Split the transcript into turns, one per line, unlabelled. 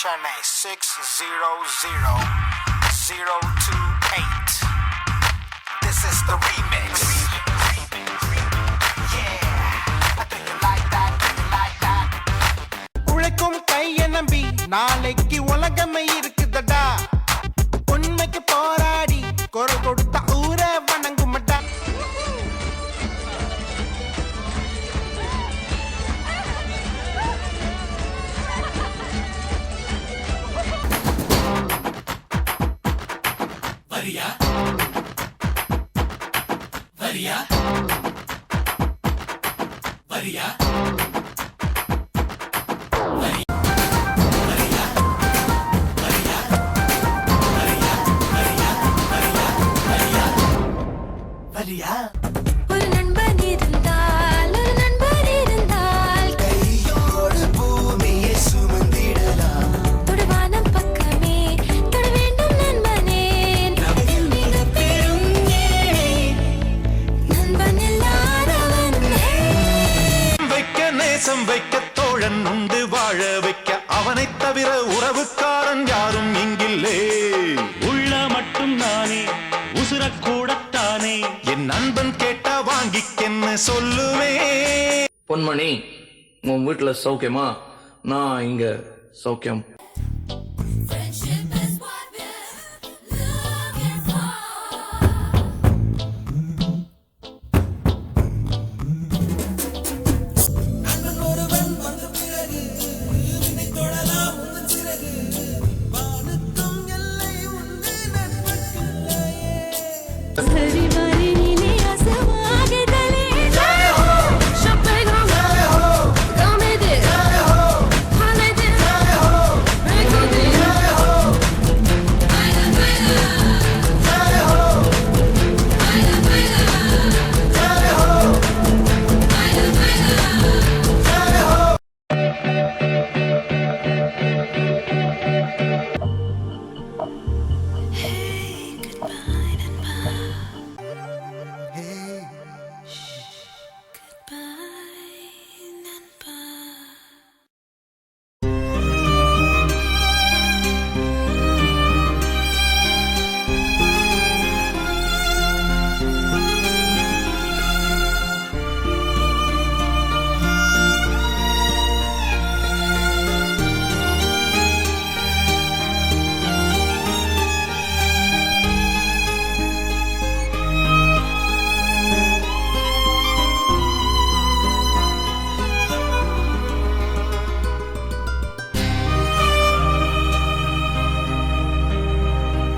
Chennai 600028. This is the remix. Yeah, I think you like that, like that. உழைக்கும் கைய நம்பி நாளைக்கு உலகமே இருக்குதடா. உண்மைக்கு போராடி குரல் கொடுத்த ஊரே வணங்குமடா. வரியா வரியா வரியா
ஒரு நண்பன் இருந்தால் ஒரு நண்பர் இருந்தால்
கையோடு பூமியை சுமந்திடலாம்.
தொடுவானம் பக்கமே தொட வேண்டும் நண்பனே நம்மில் மிக பெரும் ஏழை நண்பன் இல்லாதவன்
வைக்க நேசம் வைக்க தோழன் உண்டு வாழ வைக்க அவனைத் தவிர உறவுக்காரன் யாரும் இங்கில்லே.
உள்ள மட்டும் நானே உசுரக்கூடத்தானே
என் நண்பன் கேட்டா வாங்கிக்கென்னு சொல்லுவே.
பொன்மணி, உன் வீட்டுல சௌக்கியமா? நான் இங்க சௌக்கியம்.